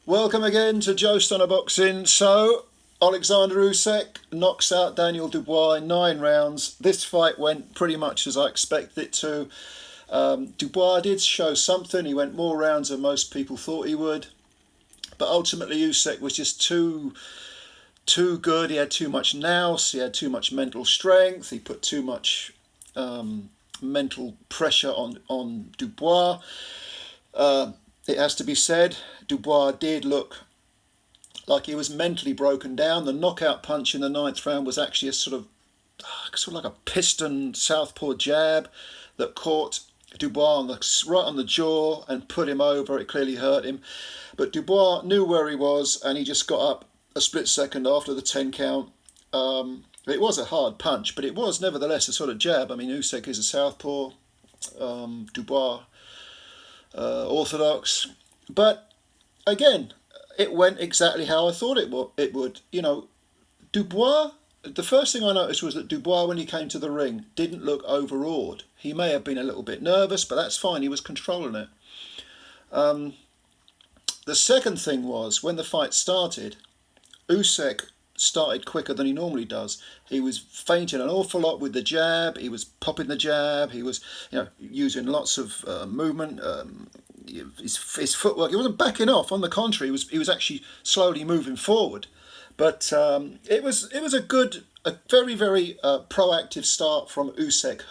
Welcome again to Joe Stunner Boxing. So, Oleksandr Usyk knocks out Daniel Dubois in 9 rounds. This fight went pretty much as I expected it to. Dubois did show something. He went more rounds than most people thought he would. But ultimately, Usyk was just too good. He had too much nous. He had too much mental strength. He put too much mental pressure on Dubois. It has to be said, Dubois did look like he was mentally broken down. The knockout punch in the 9th round was actually a sort of like a piston southpaw jab that caught Dubois right on the jaw and put him over. It clearly hurt him. But Dubois knew where he was and he just got up a split second after the 10 count. It was a hard punch, but it was nevertheless a sort of jab. I mean, Usyk is a southpaw, Dubois orthodox, but again, it went exactly how I thought it would. You know, Dubois. The first thing I noticed was that Dubois, when he came to the ring, didn't look overawed. He may have been a little bit nervous, but that's fine. He was controlling it. The second thing was when the fight started, Usyk started quicker than he normally does. He was feinting an awful lot with the jab. He was popping the jab. He was, using lots of movement. His footwork. He wasn't backing off. On the contrary, he was actually slowly moving forward. But it was a very very proactive start from Usyk,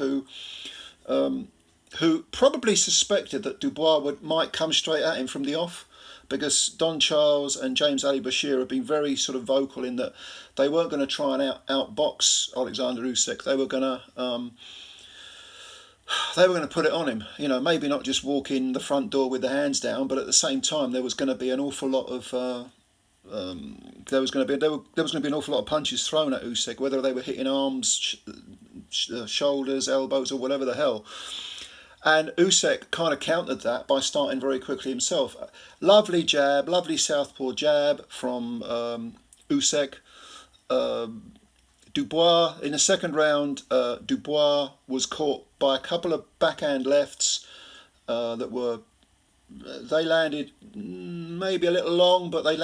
who probably suspected that Dubois might come straight at him from the off, because Don Charles and James Ali Bashir have been very sort of vocal in that they weren't going to try and outbox Oleksandr Usyk. They were going to put it on him. You know, maybe not just walk in the front door with the hands down, but at the same time there was going to be an awful lot of there was going to be an awful lot of punches thrown at Usyk, whether they were hitting arms, shoulders, elbows, or whatever the hell. And Usyk kind of countered that by starting very quickly himself. Lovely jab, lovely southpaw jab from Usyk. Dubois, in the second round, Dubois was caught by a couple of backhand lefts they landed maybe a little long, but they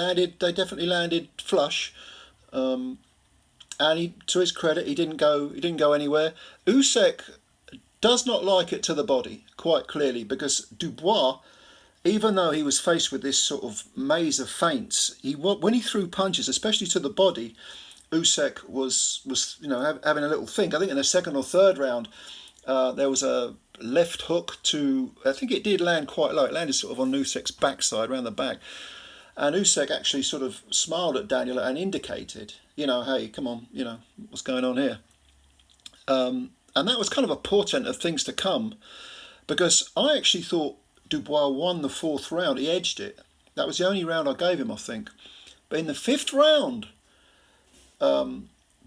definitely landed flush. And to his credit, he didn't go anywhere. Usyk does not like it to the body, quite clearly, because Dubois, even though he was faced with this sort of maze of feints, when he threw punches, especially to the body, Usyk was having a little think. I think in the second or third round, there was a left hook I think it did land quite low. It landed sort of on Usyk's backside, around the back. And Usyk actually sort of smiled at Daniel and indicated, hey, come on, what's going on here? And that was kind of a portent of things to come, because I actually thought Dubois won the 4th round. He edged it. That was the only round I gave him, I think. But in the 5th round,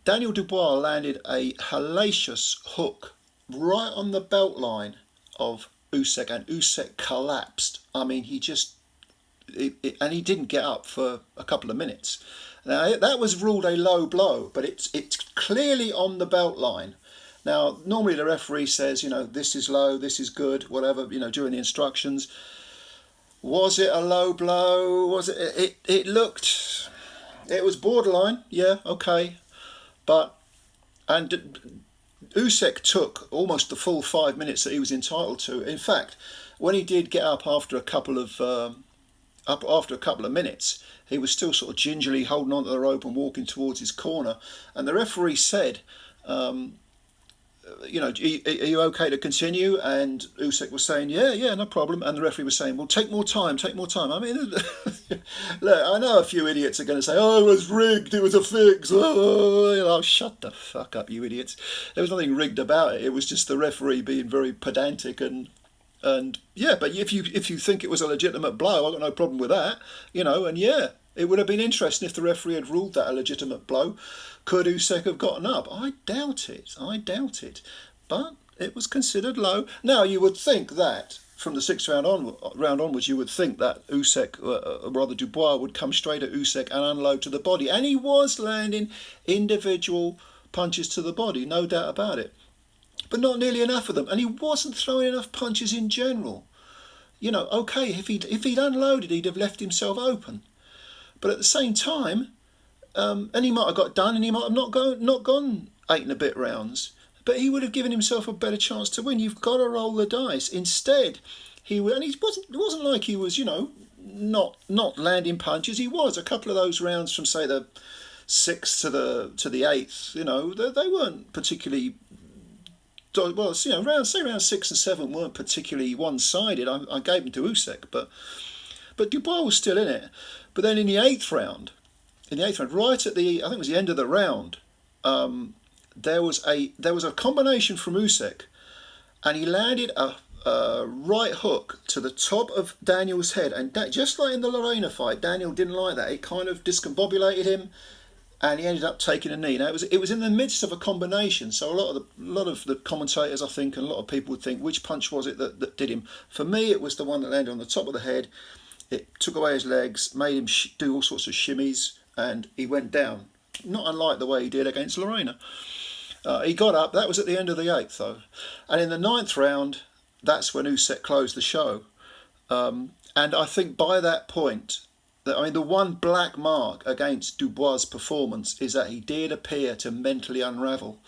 Daniel Dubois landed a hellacious hook right on the belt line of Usyk, and Usyk collapsed. I mean, and he didn't get up for a couple of minutes. Now, that was ruled a low blow, but it's clearly on the belt line. Now, normally the referee says, this is low, this is good, whatever, during the instructions. Was it a low blow? Was it? It was borderline, yeah, okay. And Usyk took almost the full 5 minutes that he was entitled to. In fact, when he did get up after a couple of minutes, he was still sort of gingerly holding onto the rope and walking towards his corner. And the referee said, are you okay to continue? And Usyk was saying, yeah, no problem. And the referee was saying, well, take more time. I mean, look, I know a few idiots are going to say, oh, it was rigged, it was a fix. Oh, shut the fuck up, you idiots. There was nothing rigged about it. It was just the referee being very pedantic and yeah, but if you think it was a legitimate blow, I've got no problem with that, and yeah, it would have been interesting if the referee had ruled that a legitimate blow. Could Usyk have gotten up? I doubt it. But it was considered low. Now, you would think that from the 6th round onwards, you would think that Dubois would come straight at Usyk and unload to the body. And he was landing individual punches to the body, no doubt about it. But not nearly enough of them. And he wasn't throwing enough punches in general. Okay, if he'd unloaded, he'd have left himself open. But at the same time, and he might have got done, and he might have not gone 8 and a bit rounds, but he would have given himself a better chance to win. You've got to roll the dice. Instead, and it wasn't like he was, not landing punches. He was a couple of those rounds from, say, the sixth to the eighth. They weren't particularly. Well, round 6 and 7 weren't particularly one-sided. I gave them to Usyk, but Dubois was still in it. But then in the eighth round, right at I think it was the end of the round, there was a combination from Usyk, and he landed a right hook to the top of Daniel's head, and just like in the Lorena fight, Daniel didn't like that. It kind of discombobulated him, and he ended up taking a knee. Now it was in the midst of a combination, so a lot of the commentators, I think, and a lot of people would think, which punch was it that did him? For me, it was the one that landed on the top of the head. It took away his legs, made him do all sorts of shimmies, and he went down. Not unlike the way he did against Lorena. He got up. That was at the end of the eighth, though. And in the ninth round, that's when Usyk closed the show. And I think by that point, the one black mark against Dubois' performance is that he did appear to mentally unravel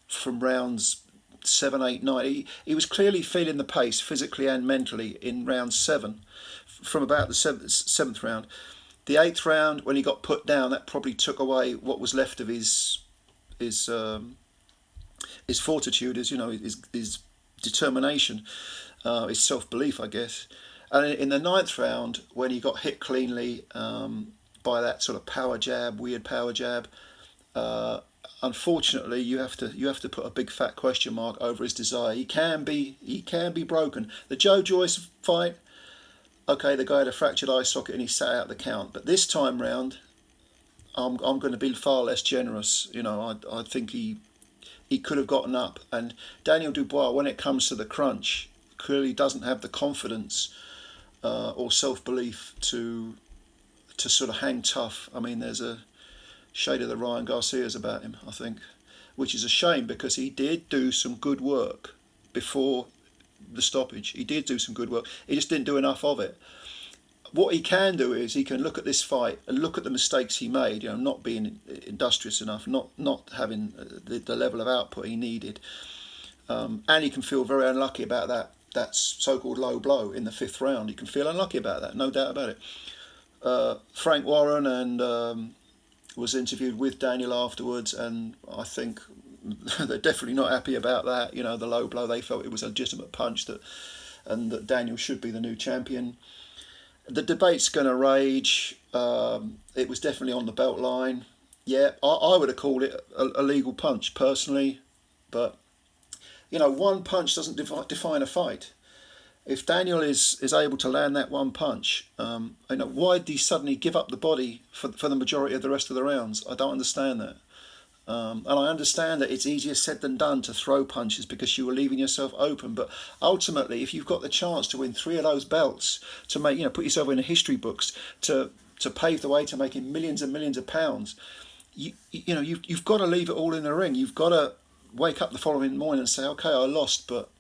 from rounds 7, 8, 9. He was clearly feeling the pace physically and mentally in round 7, from about the seventh round. The eighth round, when he got put down, that probably took away what was left of his fortitude, his determination, his self-belief, I guess. And in the ninth round, when he got hit cleanly by that sort of weird power jab, unfortunately, you have to put a big fat question mark over his desire. He can be broken. The Joe Joyce fight, okay, the guy had a fractured eye socket and he sat out the count. But this time round, I'm going to be far less generous. I think he could have gotten up. And Daniel Dubois, when it comes to the crunch, clearly doesn't have the confidence or self-belief to sort of hang tough. I mean, there's a shade of the Ryan Garcias about him, I think, which is a shame because he did do some good work before the stoppage. He did do some good work. He just didn't do enough of it. What he can do is he can look at this fight and look at the mistakes he made, not being industrious enough, not having the level of output he needed. And he can feel very unlucky about that so-called low blow in the fifth round. He can feel unlucky about that, no doubt about it. Frank Warren was interviewed with Daniel afterwards, and I think they're definitely not happy about that. The low blow, they felt it was a legitimate punch and that Daniel should be the new champion. The debate's going to rage. It was definitely on the belt line. Yeah, I would have called it a legal punch personally, but one punch doesn't define a fight. If Daniel is able to land that one punch, why did he suddenly give up the body for the majority of the rest of the rounds? I don't understand that. And I understand that it's easier said than done to throw punches because you were leaving yourself open. But ultimately, if you've got the chance to win 3 of those belts, to make put yourself in the history books, to pave the way to making millions and millions of pounds, you've got to leave it all in the ring. You've got to wake up the following morning and say, okay, I lost, but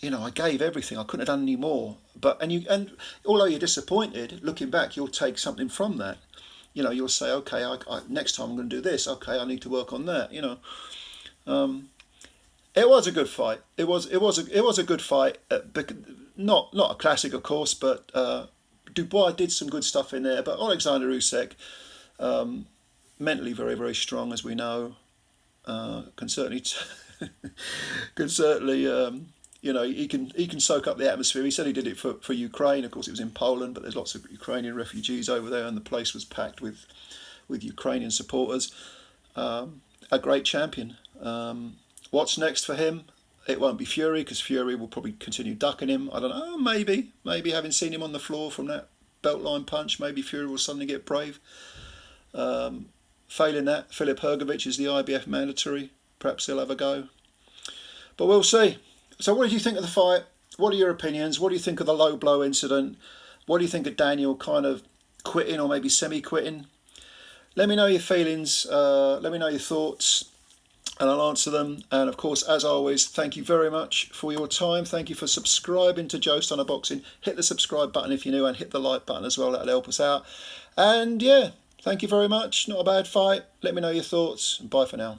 I gave everything. I couldn't have done any more. And although you're disappointed, looking back, you'll take something from that. You'll say, okay, I next time I'm going to do this. Okay, I need to work on that. It was a good fight. It was a good fight. Not a classic, of course, but Dubois did some good stuff in there. But Oleksandr Usyk, mentally very, very strong, as we know, can certainly he can soak up the atmosphere. He said he did it for Ukraine. Of course, it was in Poland, but there's lots of Ukrainian refugees over there, and the place was packed with Ukrainian supporters. A great champion. What's next for him? It won't be Fury, because Fury will probably continue ducking him. I don't know. Maybe having seen him on the floor from that beltline punch, maybe Fury will suddenly get brave. Failing that, Filip Hrgović is the IBF mandatory. Perhaps he'll have a go. But we'll see. So what did you think of the fight? What are your opinions? What do you think of the low blow incident? What do you think of Daniel kind of quitting or maybe semi-quitting? Let me know your feelings. Let me know your thoughts. and I'll answer them. And of course, as always, thank you very much for your time. Thank you for subscribing to Joe Stunner Boxing. Hit the subscribe button if you're new, and hit the like button as well. That'll help us out. And yeah, thank you very much. Not a bad fight. Let me know your thoughts. Bye for now.